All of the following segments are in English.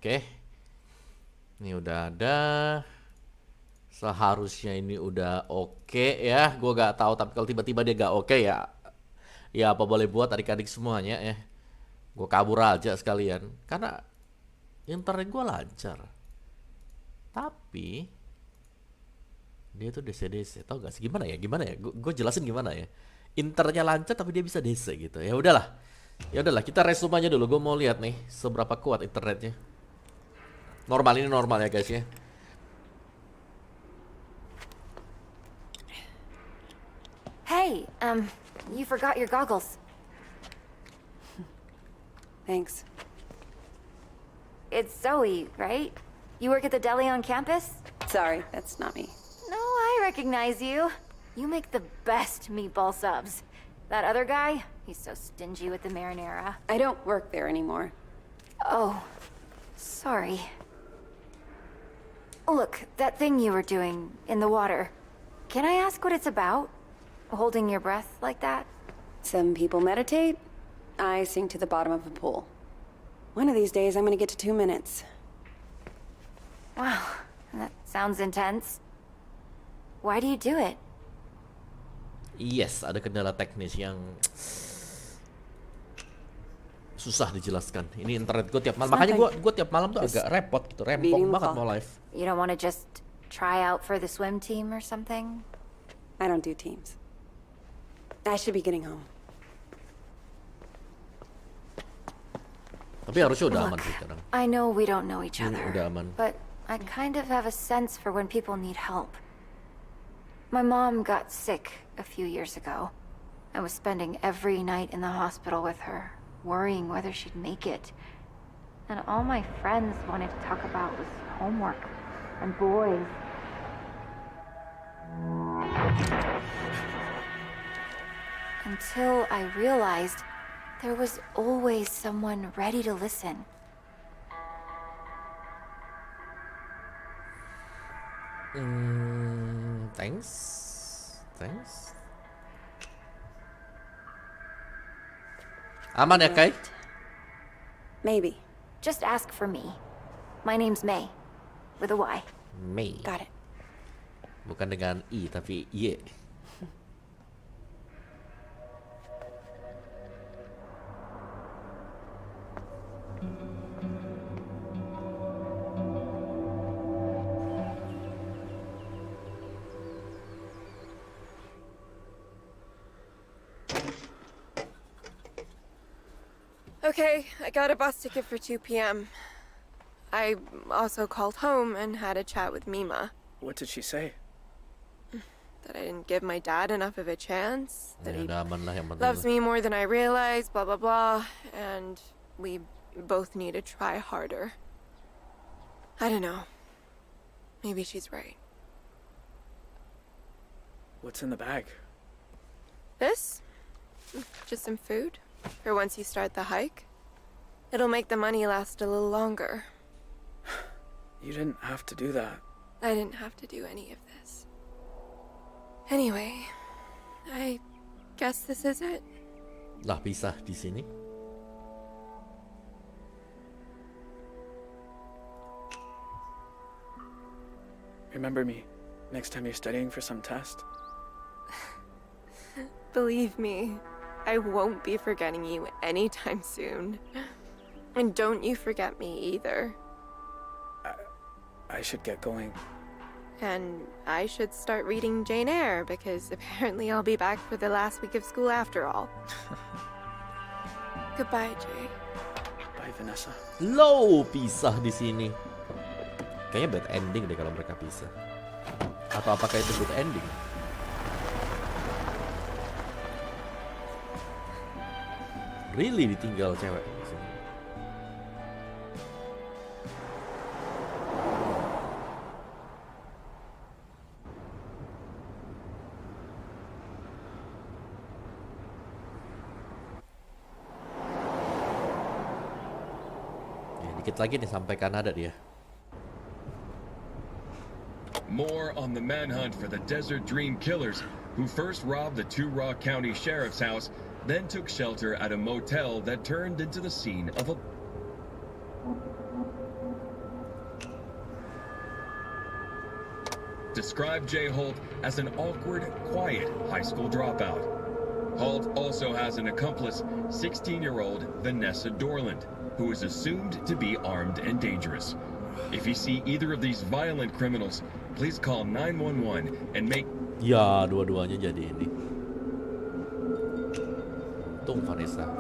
Oke. Ini udah ada. Seharusnya ini udah oke ya. Gue gak tahu, tapi kalau tiba-tiba dia gak oke ya, ya apa boleh buat adik-adik semuanya ya. Gue kabur aja sekalian. Karena internet gue lancar. Tapi dia tuh DC-DC. Tau gak sih gimana ya? Gimana ya? Gue jelasin gimana ya? Internetnya lancar tapi dia bisa DC gitu. Ya udahlah. Ya udahlah, kita resume aja dulu. Gue mau lihat nih seberapa kuat internetnya. Normal, ini normal ya guys ya. Hey, you forgot your goggles. Thanks. It's Zoe, right? You work at the deli on campus? Sorry, that's not me. No, I recognize you. You make the best meatball subs. That other guy, he's so stingy with the marinara. I don't work there anymore. Oh, sorry. Look, that thing you were doing in the water. Can I ask what it's about? Holding your breath like that? Some people meditate. I sink to the bottom of a pool. One of these days, I'm gonna get to 2 minutes. Wow, that sounds intense. Why do you do it? Yes, ada kendala teknis yang susah dijelaskan. Ini internet gue tiap malam, makanya gue tiap malam tuh agak repot gitu, rempong banget mau live. You don't want to just try out for the swim team or something? I don't do teams. I should be getting home. Tapi harusnya udah aman Look, sih sekarang. I know we don't know each Ini other, udah aman. but I kind of have a sense for when people need help. My mom got sick a few years ago. I was spending every night in the hospital with her, worrying whether she'd make it. And all my friends wanted to talk about was homework and boys. Until I realized there was always someone ready to listen. Thanks. Aman ya, Kai? Maybe. Just ask for me. My name's May, with a Y. May. Got it. Bukan dengan I, tapi Y. Okay, I got a bus ticket for 2 p.m. I also called home and had a chat with Mima. What did she say? That I didn't give my dad enough of a chance. That Ya, he udah aman lah yang penting. loves me more than I realize, blah, blah, blah. And we both need to try harder. I don't know. Maybe she's right. What's in the bag? This? Just some food. For once you start the hike. It'll make the money last a little longer. You didn't have to do that. I didn't have to do any of this. Anyway, I guess this is it. Lah pisah di sini. Remember me next time you're studying for some test? Believe me, I won't be forgetting you anytime soon. And don't you forget me either. I should get going. And I should start reading Jane Eyre, because apparently I'll be back for the last week of school after all. Goodbye, Jay. Bye, Vanessa. Low pisah di sini. Kayaknya bad ending deh kalau mereka pisah. Atau apakah itu good ending? Really ditinggal cewek di sini. Ya, dikit lagi nih sampai Kanada dia. More on the manhunt for the Desert Dream Killers, who first robbed the Two-Rock County Sheriff's house, then took shelter at a motel that turned into the scene of a... described Jay Holt as an awkward, quiet high school dropout. Holt also has an accomplice, 16-year-old Vanessa Dorland, who is assumed to be armed and dangerous. If you see either of these violent criminals, please call 911 and make... Ya, dua-duanya jadi ini. Untung Vanessa.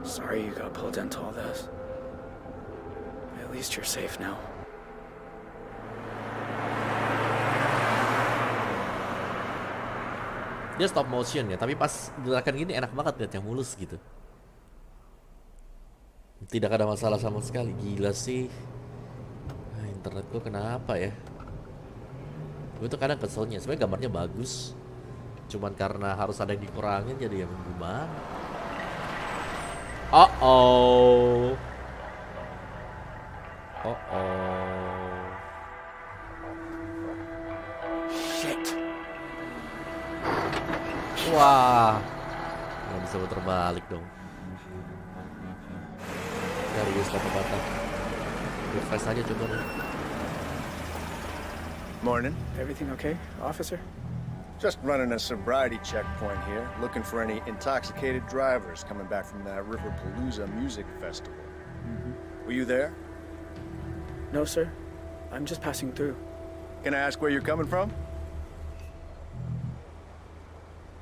Sorry you got pulled into all this. At least you're safe now. Dia stop motion ya, tapi pas gerakan gini enak banget lihat yang mulus gitu. Tidak ada masalah sama sekali. Gila sih. Nah, internet gue kenapa ya? Gue tuh kadang keselnya. Sebenarnya gambarnya bagus, cuman karena harus ada yang dikurangin jadi yang gimana? Oh. Shit. Wah, nggak bisa putar balik dong. Serius kata-kata. Refresh aja coba deh. Morning. Everything okay, officer? Just running a sobriety checkpoint here, looking for any intoxicated drivers coming back from that Riverpalooza music festival. Were you there? No, sir. I'm just passing through. Can I ask where you're coming from?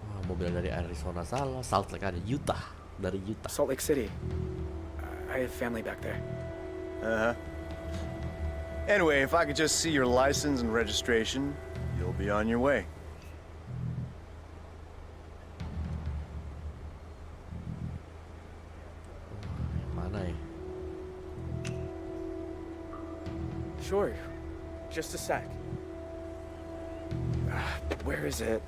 Wah, mobil dari Arizona salah, Salt Lake ada Utah, dari Utah. Salt Lake City. I have family back there. Uh-huh. Anyway, if I could just see your license and registration, you'll be on your way. Mana ya? Sure. Just a sec. Where is it?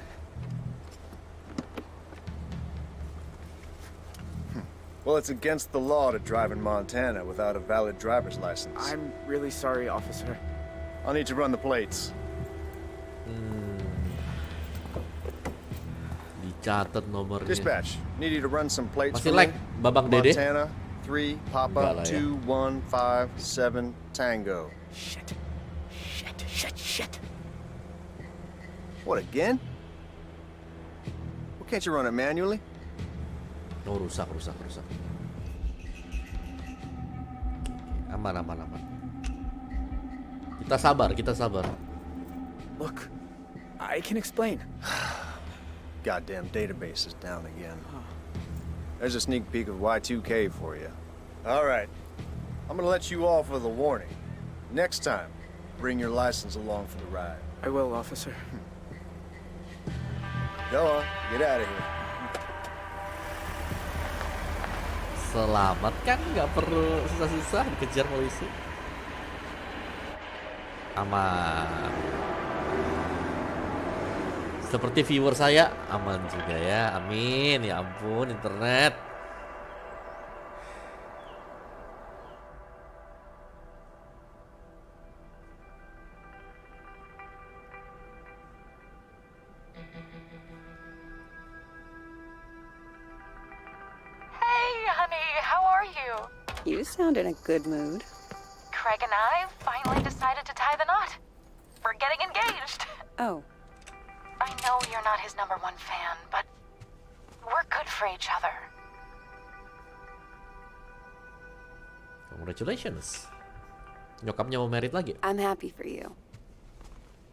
Well, it's against the law to drive in Montana without a valid driver's license. I'm really sorry, officer. I'll need to run the plates. Dicatat nomornya. Dispatch, need you to run some plates Masih for like me. Babang Dede. Montana, 3, Enggak Papa, lah ya. 2, 1, 5, 7, Tango. Shit. What, again? Well, can't you run it manually? Oh, rusak. Aman. Kita sabar. Look, I can explain. Goddamn database is down again. There's a sneak peek of Y2K for you. All right, I'm gonna let you off with a warning. Next time, bring your license along for the ride. I will, officer. Go on, get out of here. Selamat kan, nggak perlu susah-susah dikejar polisi. Aman. Seperti viewer saya, aman juga ya. Amin. Ya ampun, internet. Hey, honey, how are you? You sound in a good mood. Craig and I finally decided to tie the knot. We're getting engaged. Oh, I know you're not his #1 fan, but we're good for each other. Congratulations. Nyokapnya mau married lagi. I'm happy for you.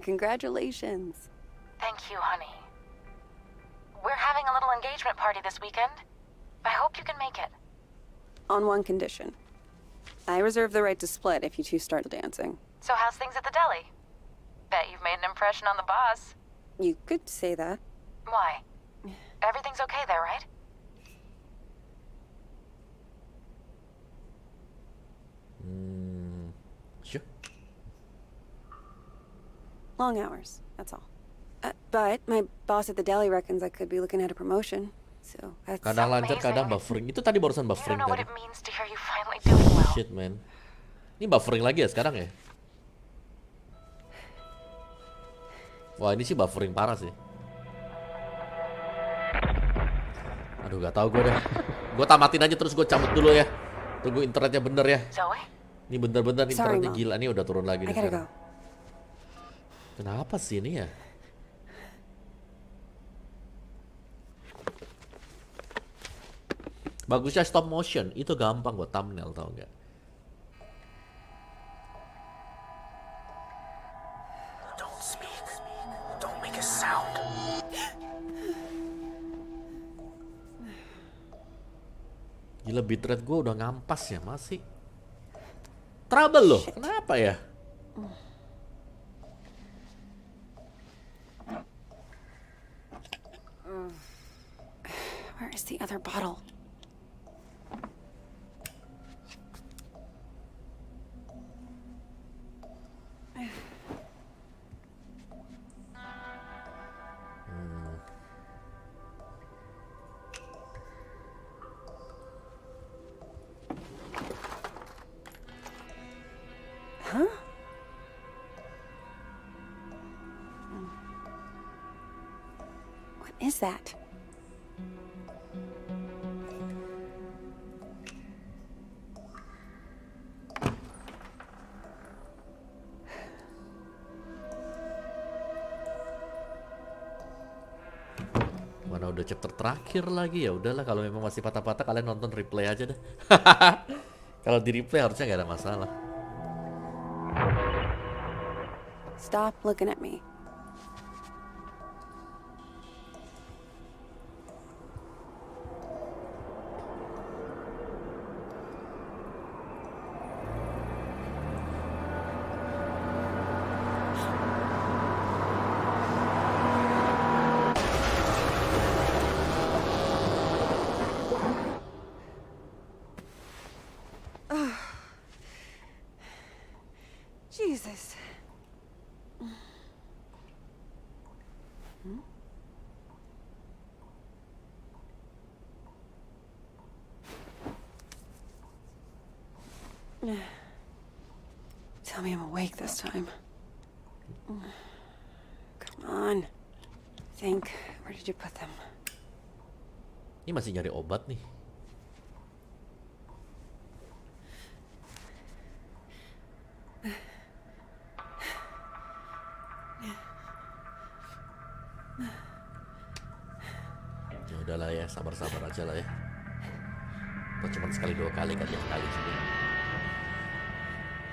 Congratulations. Thank you, honey. We're having a little engagement party this weekend. I hope you can make it. On one condition. I reserve the right to split if you two start dancing. So how's things at the deli? Bet you've made an impression on the boss. You could say that. Why? Everything's okay there, right? Sure. Long hours, that's all. But my boss at the deli reckons I could be looking at a promotion. So that's... Kadang lancar, kadang buffering. Itu tadi barusan You don't buffering know what tadi. it means to hear you finally doing well. Shit, man. Ini buffering lagi ya sekarang ya? Wah, ini sih buffering parah sih. Aduh, gak tau gue dah. Gue tamatin aja terus gue cabut dulu ya. Tunggu internetnya bener ya. Zoe? Ini bener-bener Sorry, internetnya Mom. gila. Ini udah turun lagi I nih gotta sekarang. go. Kenapa sih ini ya? Bagusnya stop motion, itu gampang buat thumbnail, tau nggak? Don't speak. Don't make a sound. Gila, bitrate gue udah ngampas ya, masih trouble loh. Kenapa ya? Where is the other bottle? Huh? What is that? Mana udah chapter terakhir lagi, ya udahlah, kalau memang masih patah-patah kalian nonton replay aja deh. Kalau di replay harusnya nggak ada masalah. Stop looking at me. Jesus. Tell me I'm awake this time. Come on. Think, where did you put them? Ini masih nyari obat nih. Ya udahlah ya, sabar-sabar aja lah ya. Atau cuma sekali dua kali kan ya, kali juga.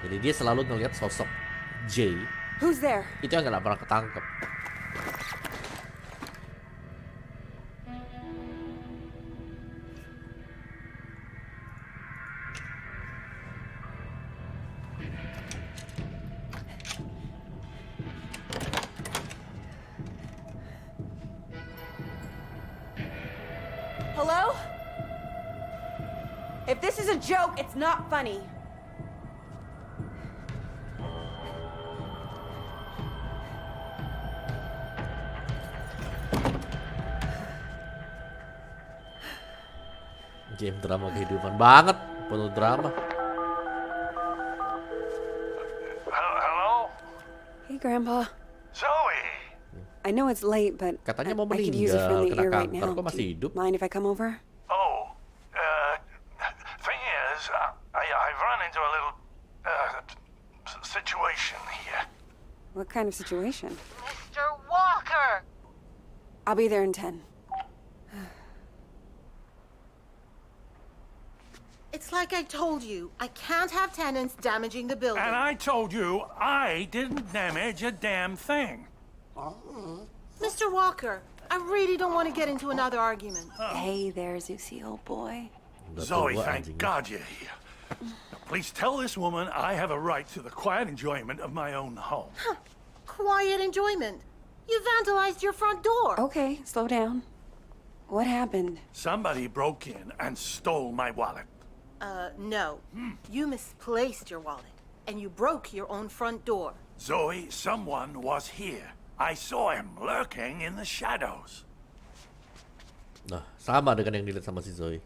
Jadi dia selalu ngelihat sosok J. Who's there? Itu yang nggak pernah ketangkep. Hello? If this is a joke, it's not funny. Game drama kehidupan banget, penuh drama. Hello? Hey, Grandpa. Zoe! I know it's late, but Katanya mau I could use a meninggal, friendly kena ear right kanker, now. kok masih Do you hidup? mind if I come over? Oh, thing is, I've run into a little, situation here. What kind of situation? Mr. Walker! I'll be there in 10. It's like I told you. I can't have tenants damaging the building. And I told you I didn't damage a damn thing. Mr. Walker, I really don't want to get into another argument. Hey there, Zeusy, old boy. Udah Zoe, tua thank anjing. God you're here. Please tell this woman I have a right to the quiet enjoyment of my own home. Quiet enjoyment. You vandalized your front door. Okay, slow down. What happened? Somebody broke in and stole my wallet. No. You misplaced your wallet, and you broke your own front door. Zoe, someone was here. I saw him lurking in the shadows. Nah, sama dengan yang dilihat sama si Zoe.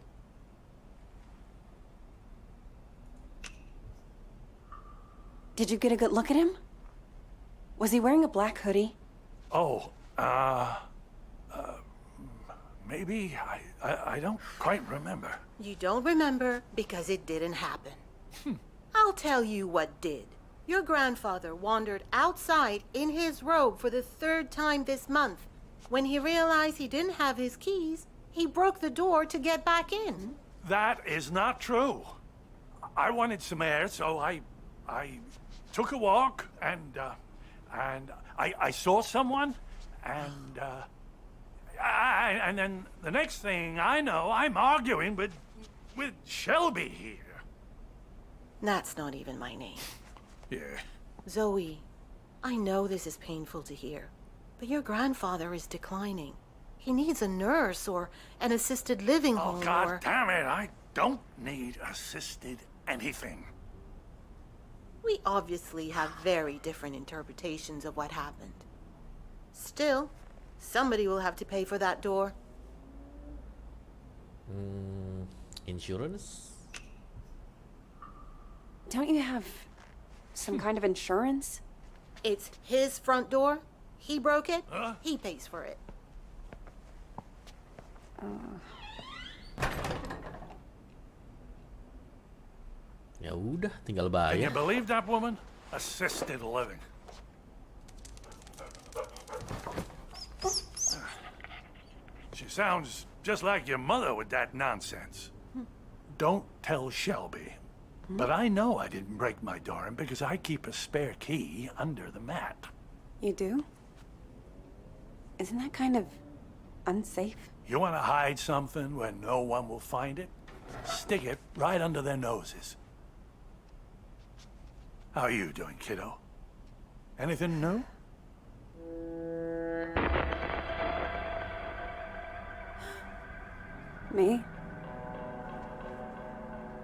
Did you get a good look at him? Was he wearing a black hoodie? Oh, maybe. I don't quite remember. You don't remember because it didn't happen. I'll tell you what did. Your grandfather wandered outside in his robe for the 3rd time this month. When he realized he didn't have his keys, he broke the door to get back in. That is not true. I wanted some air, so I took a walk, and I saw someone, and then the next thing I know, I'm arguing with Shelby here. That's not even my name. Yeah. Zoe, I know this is painful to hear, but your grandfather is declining. He needs a nurse or an assisted living Oh, home God or... damn it, I don't need assisted anything. We obviously have very different interpretations of what happened. Still, somebody will have to pay for that door. Insurance? Don't you have some kind of insurance? It's his front door. He broke it. He pays for it. Ya udah, tinggal Can you bayar. believe that woman? Assisted living. She sounds just like your mother with that nonsense. Don't tell Shelby. But I know I didn't break my door in because I keep a spare key under the mat. You do? Isn't that kind of unsafe? You want to hide something where no one will find it? Stick it right under their noses. How are you doing, kiddo? Anything new? Me?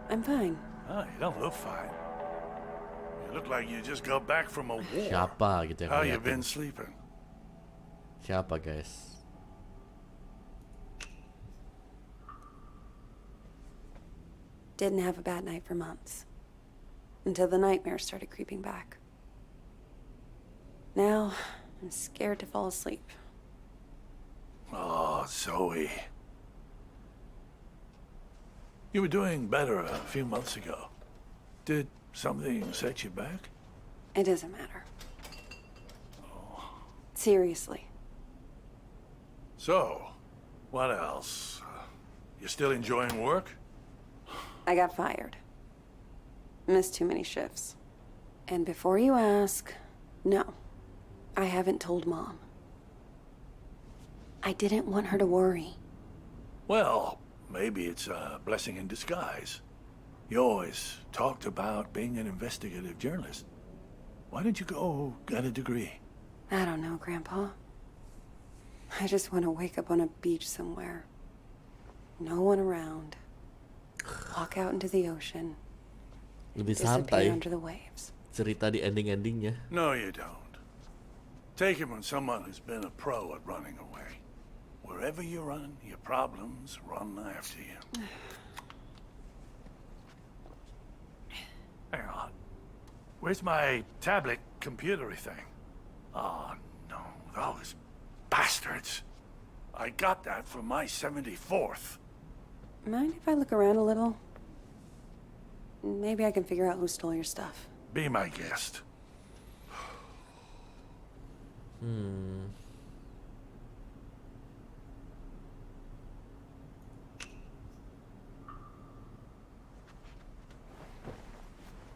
I'm fine. Oh, you don't look fine. You look like you just got back from a war. Siapa gitu yang How you ngeliatin? been sleeping? Siapa guys? Didn't have a bad night for months. Until the nightmares started creeping back. Now, I'm scared to fall asleep. Oh, Zoe. You were doing better a few months ago. Did something set you back? It doesn't matter. Seriously. So, what else? You still enjoying work? I got fired. Missed too many shifts. And before you ask, no. I haven't told Mom. I didn't want her to worry. Well, maybe it's a blessing in disguise. You always talked about being an investigative journalist. Why didn't you go get a degree? I don't know, Grandpa. I just want to wake up on a beach somewhere. No one around. Walk out into the ocean. Lebih Disappear santai under the waves. cerita di ending-endingnya. No, you don't. Take it from someone who's been a pro at running away. Wherever you run, your problems run after you. Hang on. Where's my tablet computery thing? Oh, no. Those bastards. I got that for my 74th. Mind if I look around a little? Maybe I can figure out who stole your stuff. Be my guest.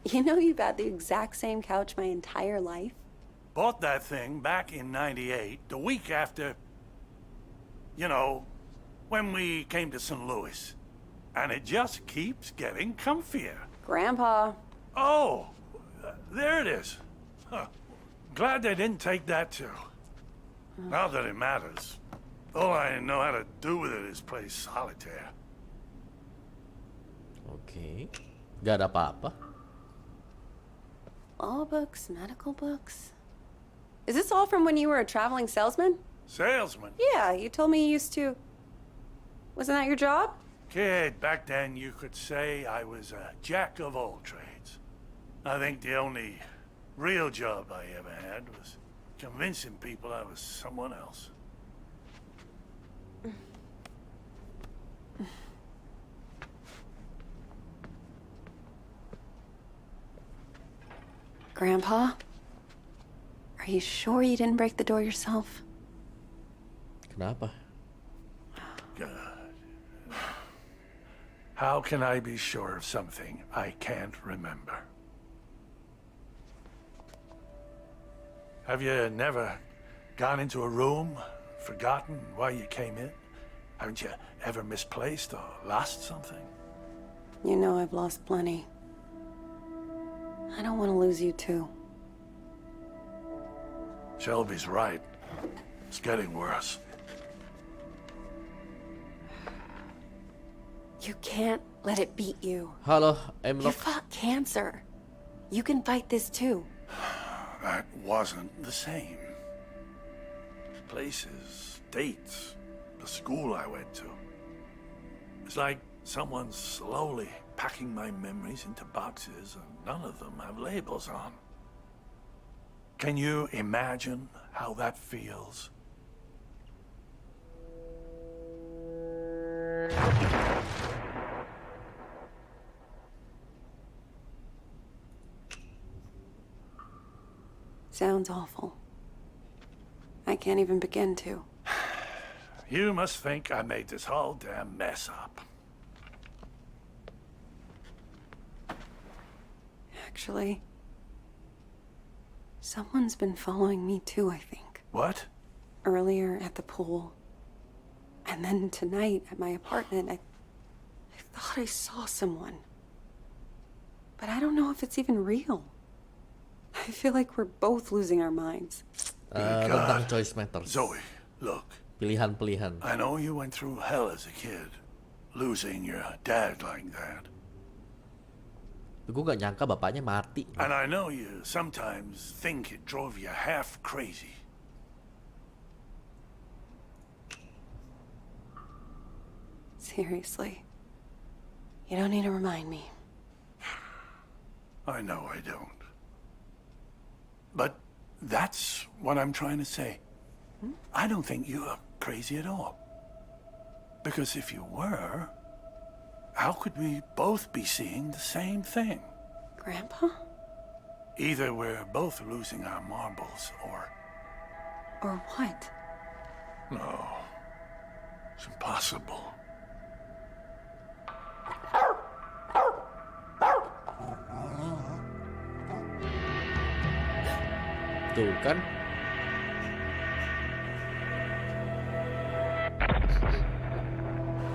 You know you've had the exact same couch my entire life? Bought that thing back in '98, the week after, you know, when we came to St. Louis. And it just keeps getting comfier. Grandpa. Oh, there it is. Huh. Glad they didn't take that too. Not that it matters. All I know how to do with it is play solitaire. Oke. Gak ada apa-apa. Law books, medical books. Is this all from when you were a traveling salesman? Salesman? Yeah, you told me you used to... Wasn't that your job? Kid, back then you could say I was a jack of all trades. I think the only real job I ever had was convincing people I was someone else. Grandpa? Are you sure you didn't break the door yourself? Kenapa? God. How can I be sure of something I can't remember? Have you never gone into a room, forgotten why you came in? Haven't you ever misplaced or lost something? You know I've lost plenty. I don't want to lose you too. Shelby's right. It's getting worse. You can't let it beat you. Halo, You Emlok. fought cancer. You can fight this too. That wasn't the same. Places, dates, the school I went to. It's like someone's slowly packing my memories into boxes and none of them have labels on. Can you imagine how that feels? Sounds awful. I can't even begin to. You must think I made this whole damn mess up. Actually, someone's been following me too, I think. What? Earlier at the pool. And then tonight at my apartment, I thought I saw someone. But I don't know if it's even real. I feel like we're both losing our minds. Tentang choice matters. Zoe, look. Pilihan-pilihan. I know you went through hell as a kid, losing your dad like that. Gue gak nyangka bapaknya mati. And I know you sometimes think it drove you half crazy. Seriously. You don't need to remind me. I know I don't. But that's what I'm trying to say. I don't think you are crazy at all. Because if you were, how could we both be seeing the same thing? Grandpa? Either we're both losing our marbles, or... Or what? No. It's impossible. Tuh kan.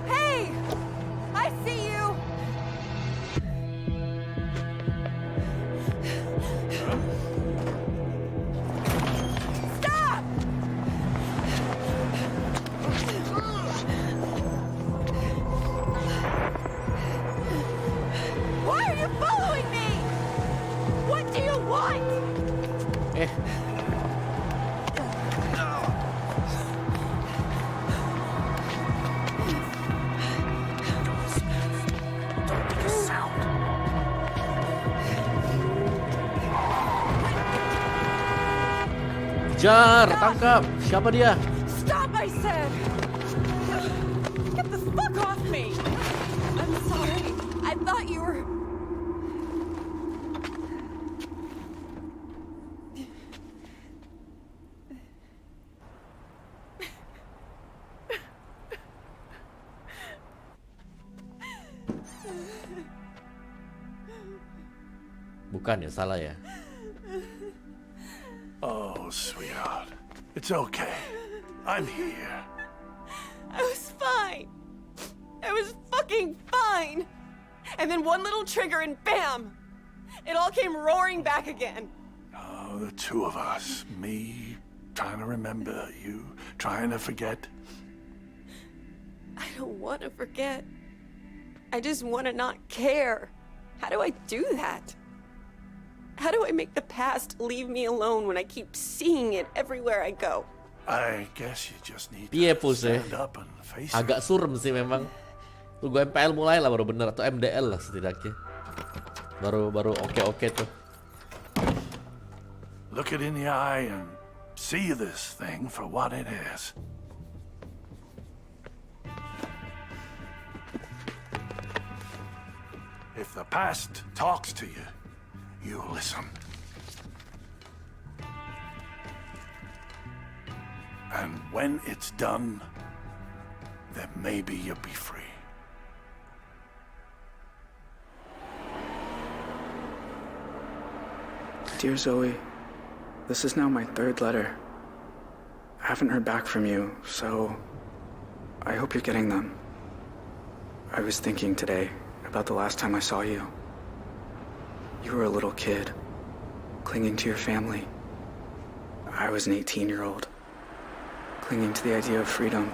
Hey! I see you! Stop! Why are you following me? What do you want? Kejar, tangkap. Siapa dia? Stop, I said! Get the fuck off me! I'm sorry. I thought you were... Bukan ya, salah ya. Oh, sweetheart. It's okay. I'm here. I was fine. I was fucking fine. And then one little trigger and bam! It all came roaring back again. Oh, the two of us. Me trying to remember, you trying to forget. I don't want to forget. I just want to not care. How do I do that? How do I make the past leave me alone when I keep seeing it everywhere I go? I guess you just need Piye to Pus ya? stand up and face Agak it. surem sih memang. Tunggu MPL mulai lah baru bener, atau MDL lah setidaknya. Baru oke tuh. Look it in the eye and see this thing for what it is. If the past talks to you, you listen. And when it's done, then maybe you'll be free. Dear Zoe, this is now my third letter. I haven't heard back from you, so I hope you're getting them. I was thinking today about the last time I saw you. You were a little kid, clinging to your family. I was an 18-year-old, clinging to the idea of freedom.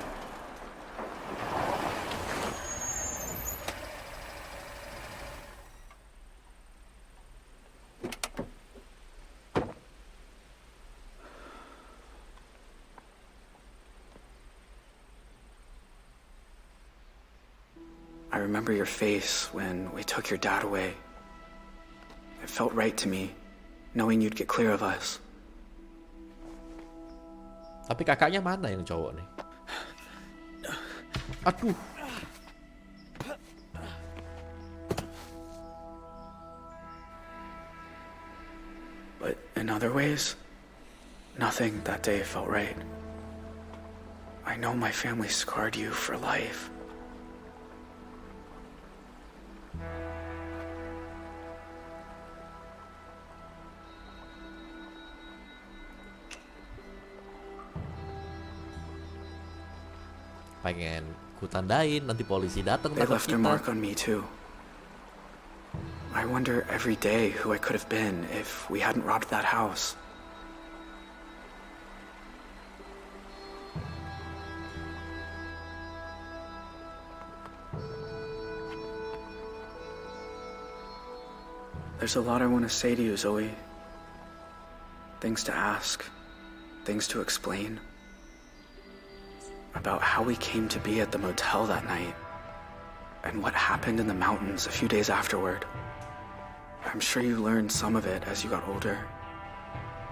I remember your face when we took your dad away. It felt right to me, knowing you'd get clear of us. Tapi kakaknya mana yang cowok nih? Aduh. But in other ways, nothing that day felt right. I know my family scarred you for life. Pengen ku tandain, nanti polisi datang They tangkap left their kita. mark on me too. I wonder every day who I could have been if we hadn't robbed that house. There's a lot I want to say to you, Zoe. Things to ask, things to explain. About how we came to be at the motel that night, and what happened in the mountains a few days afterward. I'm sure you learned some of it as you got older,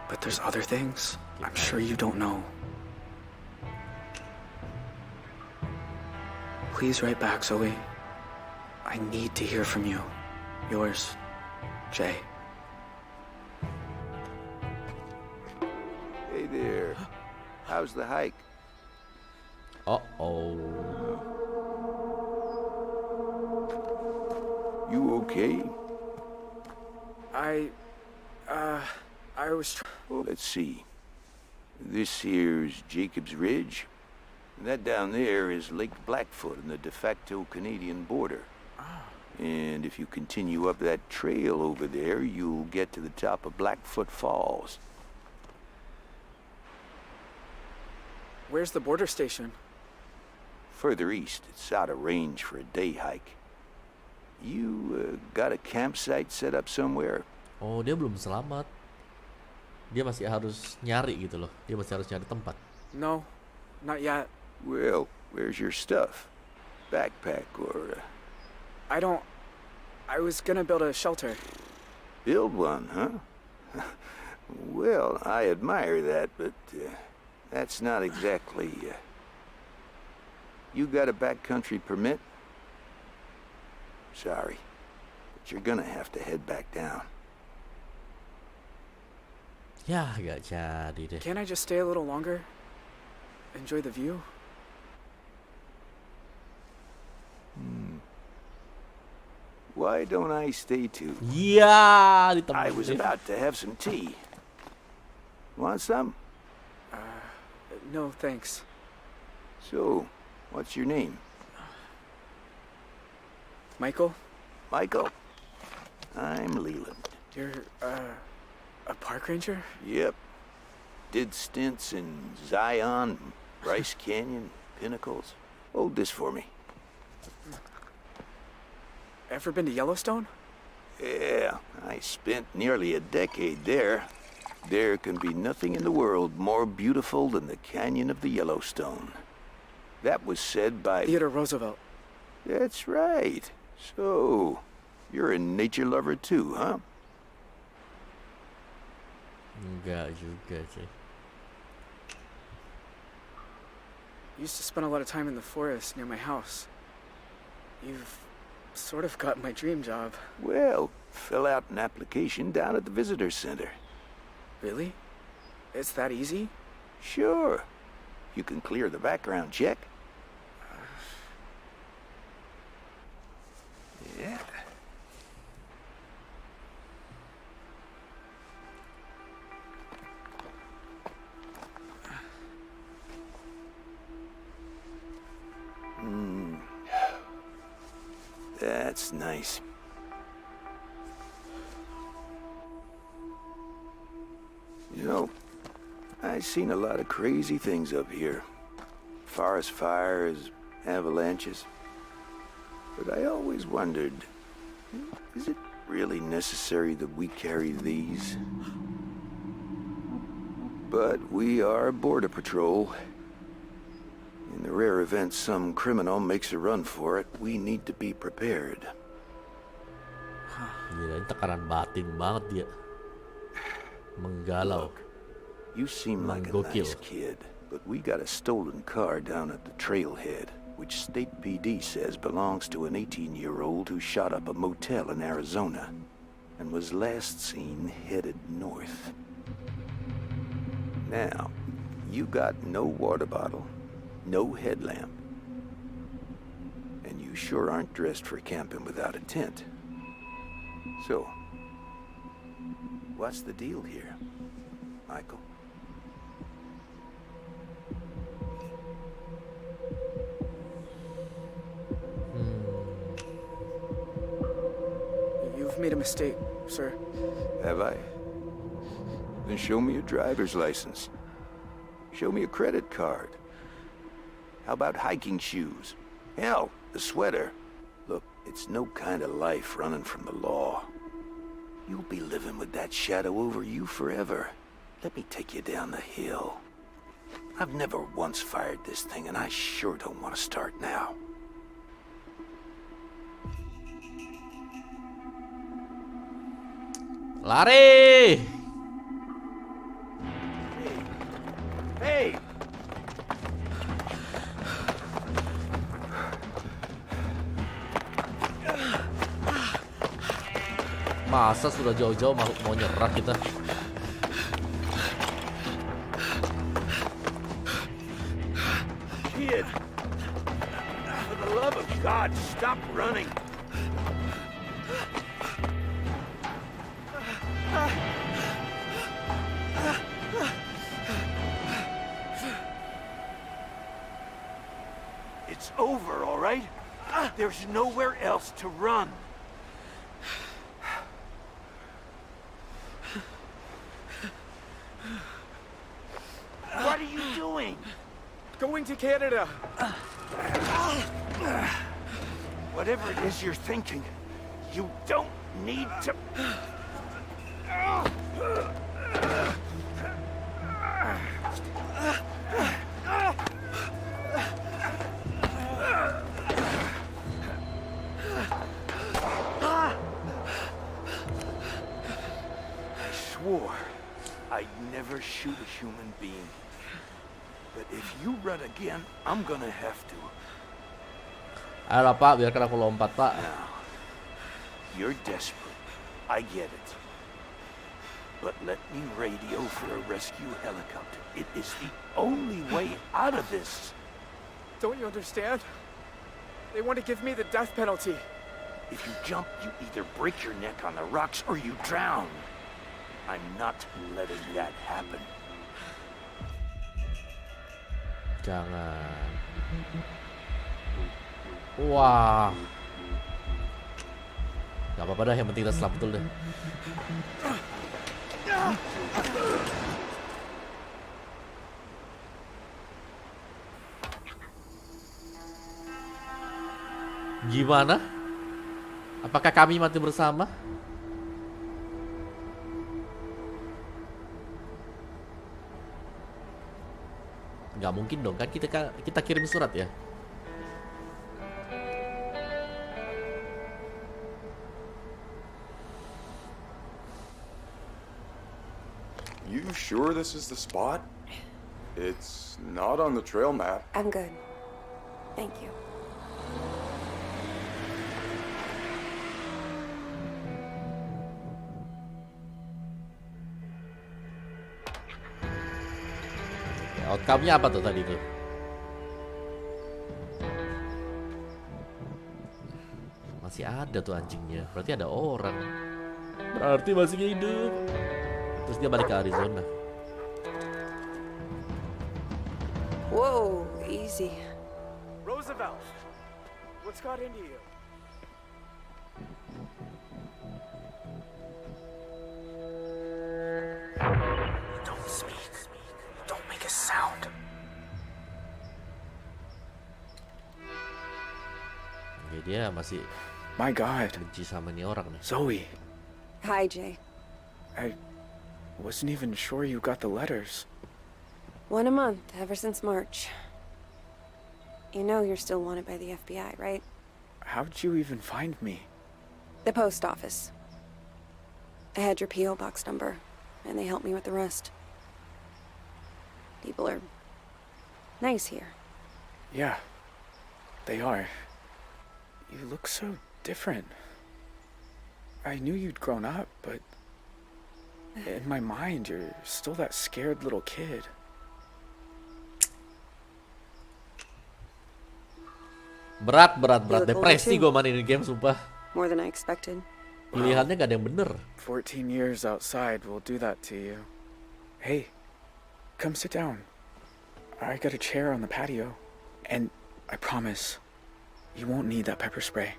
but there's other things I'm sure you don't know. Please write back, Zoe. I need to hear from you. Yours, Jay. Hey there. How's the hike? Uh-oh. You okay? I was Well, let's see. This here's Jacob's Ridge. And that down there is Lake Blackfoot on the de facto Canadian border. And if you continue up that trail over there, you'll get to the top of Blackfoot Falls. Where's the border station? Further east, it's out of range for a day hike. You got a campsite set up somewhere? Oh, dia belum selamat. Dia masih harus nyari gitu loh. Dia masih harus nyari tempat. No, not yet. Well, where's your stuff? Backpack or... I was gonna build a shelter. Build one, huh? Well, I admire that, but that's not exactly... You got a backcountry permit? Sorry, but you're gonna have to head back down. Ya, gak jadi deh. Can't I just stay a little longer? Enjoy the view? Why don't I stay too? Iya, I was ditemenin. about to have some tea. Want some? No, thanks. So, what's your name? Michael, Michael? I'm Leland. you're, a park ranger? Yep. Did stints in Zion, Bryce Canyon, Pinnacles. Hold this for me. Ever been to Yellowstone? Yeah, I spent nearly a decade there. There can be nothing in the world more beautiful than the canyon of the Yellowstone. That was said by... Theodore Roosevelt. That's right. So, you're a nature lover too, huh? Enggak juga sih. Used to spend a lot of time in the forest near my house. You've sort of got my dream job. Well, fill out an application down at the visitor center. Really? It's that easy? Sure. You can clear the background check. Yeah. That's nice. You know, I've seen a lot of crazy things up here. Forest fires, avalanches. But I always wondered, is it really necessary that we carry these? But we are Border Patrol. In the rare event some criminal makes a run for it, we need to be prepared. Gila, ini tekanan batin banget dia. Menggalau. You seem like a nice kid, but we got a stolen car down at the trailhead, which State PD says belongs to an 18-year-old who shot up a motel in Arizona and was last seen headed north. Now, you got no water bottle, no headlamp, and you sure aren't dressed for camping without a tent. So, what's the deal here, Michael? You've made a mistake, sir. Have I? Then show me your driver's license. Show me a credit card. How about hiking shoes? Hell, a sweater. Look, it's no kind of life running from the law. You'll be living with that shadow over you forever. Let me take you down the hill. I've never once fired this thing, and I sure don't want to start now. Lari! Hey! Masa sudah jauh-jauh mau nyerah kita? Kid! For the love of God, stop running! It's over, all right? There's nowhere else to run. What are you doing? Going to Canada. Whatever it is you're thinking, you don't need to... I swore I'd never shoot a human being. But if you run again, I'm gonna have to. Ayolah Pak, biarkan aku lompat Pak. Now, you're desperate. I get it. But let me radio for a rescue helicopter. It is the only way out of this. Don't you understand? They want to give me the death penalty. If you jump, you either break your neck on the rocks or you drown. I'm not letting that happen. Jangan. Wah. Gak apa-apa dah, yang penting kita selamat betul deh. Gimana? Apakah kami mati bersama? Nggak mungkin dong, kan kita kirim surat ya. You sure this is the spot? It's not on the trail map. I'm good. Thank you. Outcome-nya apa tuh tadi tuh? Masih ada tuh anjingnya. Berarti ada orang. Berarti masih hidup. Terus dia balik ke Arizona. Whoa, easy. Roosevelt, what's got into you? Don't speak. Don't make a sound. Ya, dia masih My God, benci sama nih orang nih. Zoe, Hi, Jay. I wasn't even sure you got the letters. 1 a month, ever since March. You know you're still wanted by the FBI, right? How'd you even find me? The post office. I had your P.O. box number, and they helped me with the rest. People are nice here. Yeah, they are. You look so different. I knew you'd grown up, but in my mind, you're still that scared little kid. Berat. You look older Depresi too. gue mainin game, sumpah. More than I expected. Pilihannya gak ada yang bener. 14 years outside will do that to you. Hey, come sit down. I got a chair on the patio. And I promise, you won't need that pepper spray.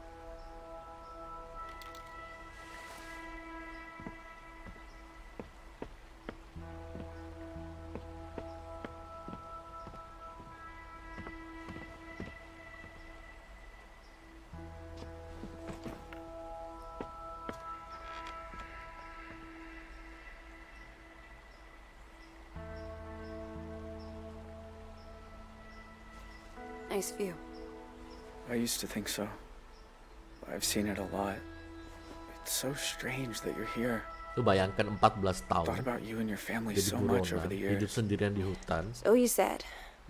Nice view. I used to think so. I've seen it a lot. It's so strange that you're here. Lu bayangkan 14 tahun Thought about you and your family jadi so much over buronan, the hidup years. sendirian di hutan, So you said.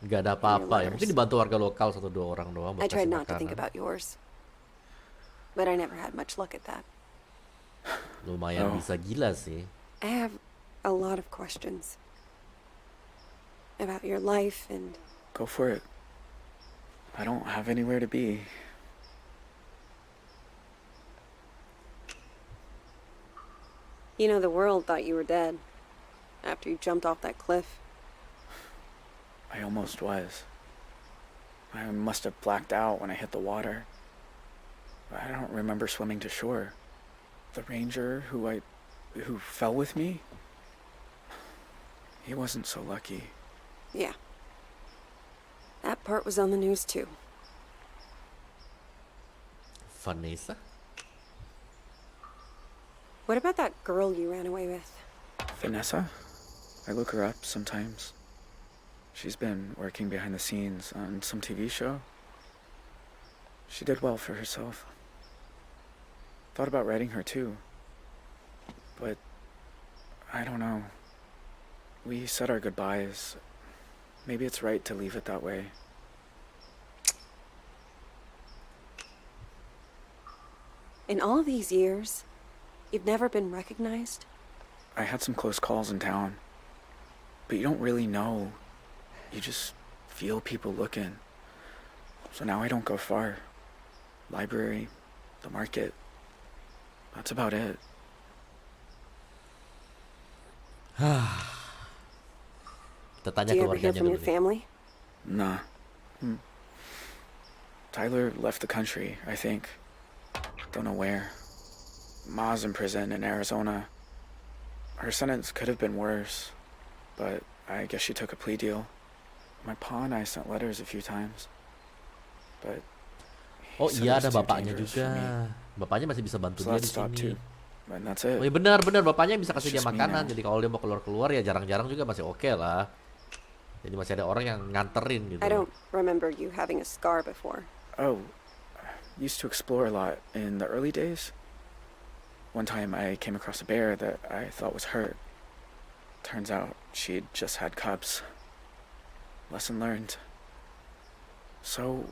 gak ada apa-apa ya. Your Mungkin dibantu warga lokal 1-2 orang doang buat I tried kasih not to think makanan. about yours. But I never had much luck at that. Lumayan Oh. bisa gila sih. I have a lot of questions. About your life and Go for it. I don't have anywhere to be. you know the world thought you were dead. After you jumped off that cliff. I almost was. I must have blacked out when I hit the water. I don't remember swimming to shore. The ranger who fell with me, he wasn't so lucky. Yeah. That part was on the news too. Vanessa? What about that girl you ran away with? Vanessa? I look her up sometimes. She's been working behind the scenes on some TV show. She did well for herself. Thought about writing her too. But I don't know. We said our goodbyes. Maybe it's right to leave it that way. In all these years, you've never been recognized? I had some close calls in town. But you don't really know. You just feel people looking. So now I don't go far. Library, the market. That's about it. Kita tanya Do you ever hear keluarganya from dulu your nih. family? Nah. Tyler left the country, I think. Don't know where. Ma's in prison in Arizona. Her sentence could have been worse, but I guess she took a plea deal. My pa and I sent letters a few times, but he Oh said iya, it was ada too bapaknya dangerous juga. for me. Bapaknya masih bisa bantu So dia that di stopped sini. too. And that's Oh it. iya benar, bapaknya bisa kasih It's dia just me makanan. now. Jadi kalau dia mau keluar ya jarang-jarang juga masih oke lah. Jadi masih ada orang yang nganterin gitu. I don't remember you having a scar before. Oh, used to explore a lot in the early days. One time I came across a bear that I thought was hurt. Turns out she'd just had cubs. Lesson learned. So,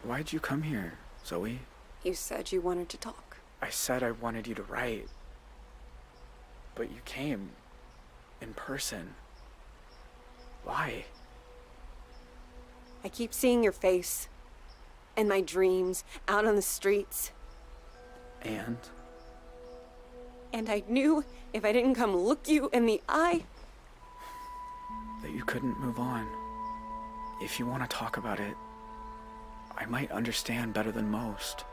why'd you come here, Zoe? You said you wanted to talk. I said I wanted you to write. But you came in person. Why? I keep seeing your face and my dreams out on the streets. And And I knew if I didn't come look you in the eye, that you couldn't move on. If you want to talk about it, I might understand better than most.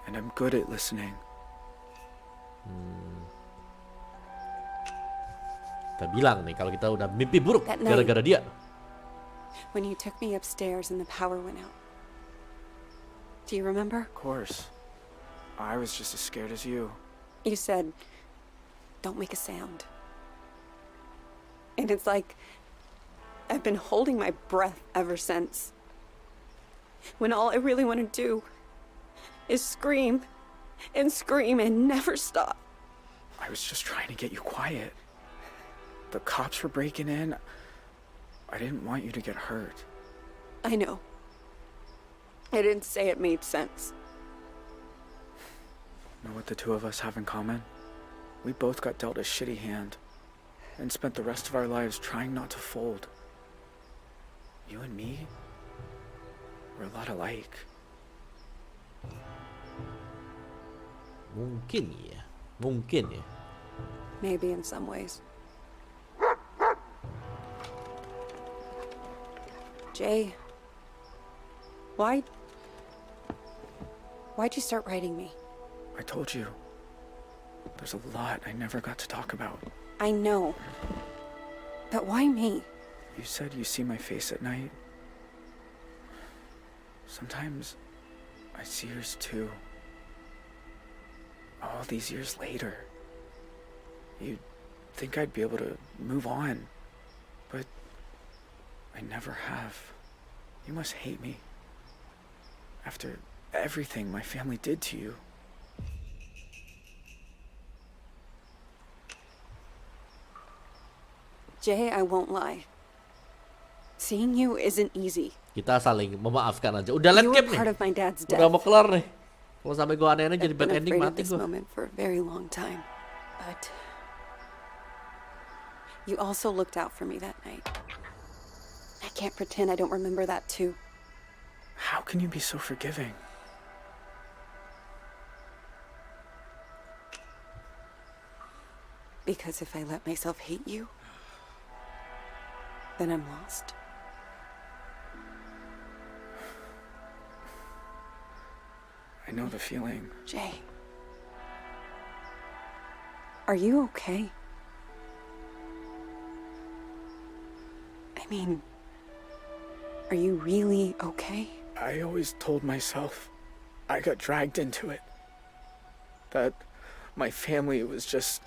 And I'm good at listening. Kita bilang nih kalau kita udah mimpi buruk That night. gara-gara dia. when you took me upstairs and the power went out. Do you remember? Of course. I was just as scared as you. You said, don't make a sound. And it's like I've been holding my breath ever since. When all I really want to do is scream and scream and never stop. I was just trying to get you quiet. The cops were breaking in. I didn't want you to get hurt. I know. I didn't say it made sense. Know what the two of us have in common? We both got dealt a shitty hand and spent the rest of our lives trying not to fold. You and me, we're a lot alike. Mungkin ya. Mungkin ya. Maybe in some ways. Jay, why'd you start writing me? I told you. There's a lot I never got to talk about. I know. But why me? You said you see my face at night. Sometimes I see yours too. All these years later. You'd think I'd be able to move on, but I never have. You must hate me. After everything my family did to you. Jay, I won't lie. Seeing you isn't easy. Kita saling memaafkan aja. Udah late You game were part nih. of my dad's death. Udah mau kelar nih. Kalau sampai gua aneh-aneh jadi I've bad been ending afraid of mati this gua. moment for a very long time. But you also looked out for me that night. I can't pretend I don't remember that too. How can you be so forgiving? Because if I let myself hate you, then I'm lost. I know the feeling. Jay, are you okay? I mean, are you really okay? I always told myself I got dragged into it. That my family was just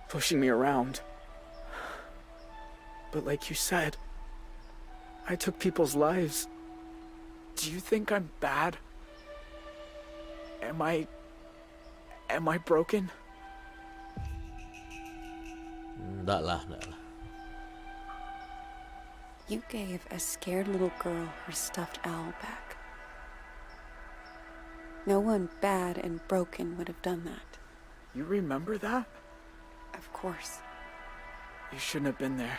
pushing me around. But like you said, I took people's lives. Do you think I'm bad? Am I broken? Enggak lah, enggak lah. You gave a scared little girl her stuffed owl back. No one bad and broken would have done that. You remember that? Of course. You shouldn't have been there.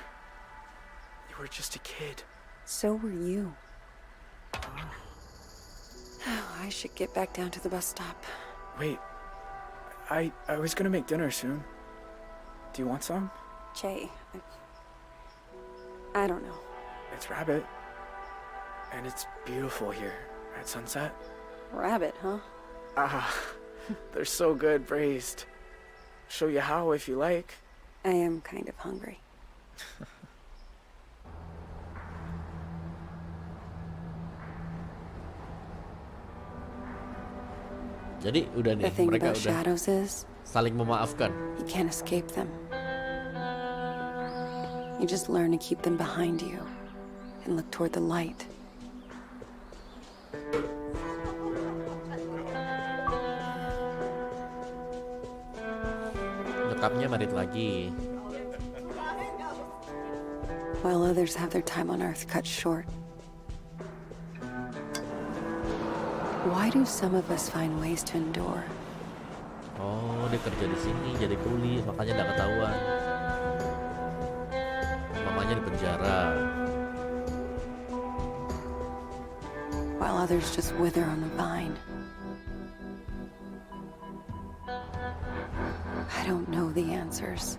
You were just a kid. So were you. I should get back down to the bus stop. Wait. I was gonna make dinner soon. Do you want some? Jay, I don't know. It's rabbit. And it's beautiful here at sunset. Rabbit, huh? Ah, they're so good braised. Show you how if you like. I am kind of hungry. Jadi udah nih, The thing mereka about udah shadows is saling memaafkan. you can't escape them. You just learn to keep them behind you and look toward the light. Nyokapnya marit lagi. While others have their time on Earth cut short. Why do some of us find ways to endure? Oh, dia kerja di sini jadi kuli, makanya nggak ketahuan. Mamanya di penjara. while others just wither on the vine. I don't know the answers,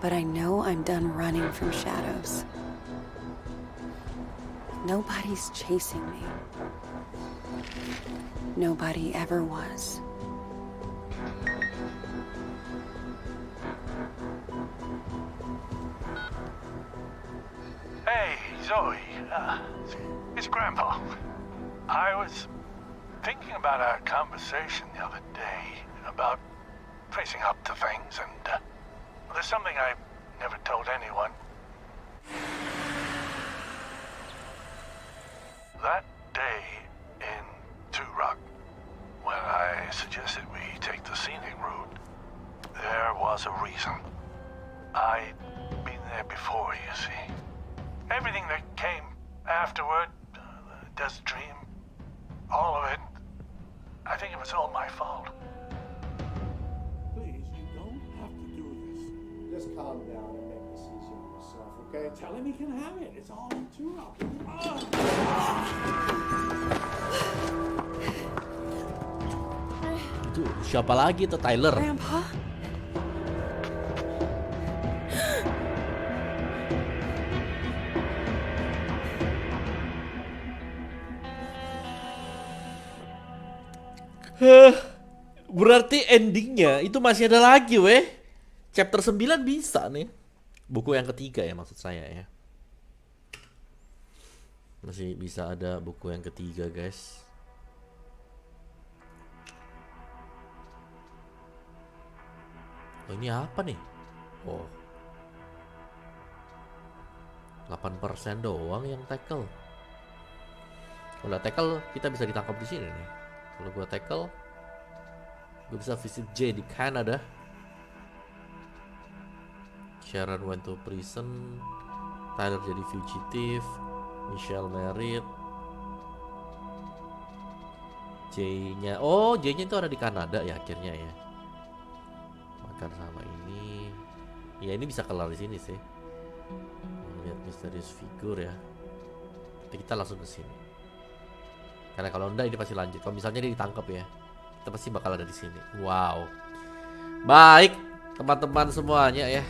but I know I'm done running from shadows. Nobody's chasing me. Nobody ever was. Hey, Zoe. It's Grandpa. I was thinking about our conversation the other day about facing up to things, and there's something I never told anyone. That day in Two Rock, when I suggested we take the scenic route, there was a reason. I'd been there before, you see. Everything that came afterward, the desert dream, all of it, I think it was all my fault. Please, you don't have to do this. Just calm down and make this easy on yourself, okay? Tell him he can have it. It's all too rough. Itu siapa lagi tuh, Tyler? Grandpa? Berarti endingnya itu masih ada lagi, weh. Chapter 9 bisa nih. Buku yang ketiga ya maksud saya ya. Masih bisa ada buku yang ketiga, guys. Oh, ini apa nih? Oh. 8% doang yang tackle. Kalau tackle kita bisa ditangkap di sini nih. Kalau gua tackle, gue bisa visit J di Kanada. Sharon went to prison. Tyler jadi fugitive. Michelle married. J-nya, oh J-nya itu ada di Kanada ya akhirnya ya. Makan sama ini. Ya ini bisa kelar di sini sih. Lihat misterius figur ya. Nanti kita langsung ke sini. Karena kalau enggak ini pasti lanjut. Kalau misalnya dia ditangkap ya, kita pasti bakal ada di sini. Wow. Baik, teman-teman semuanya ya.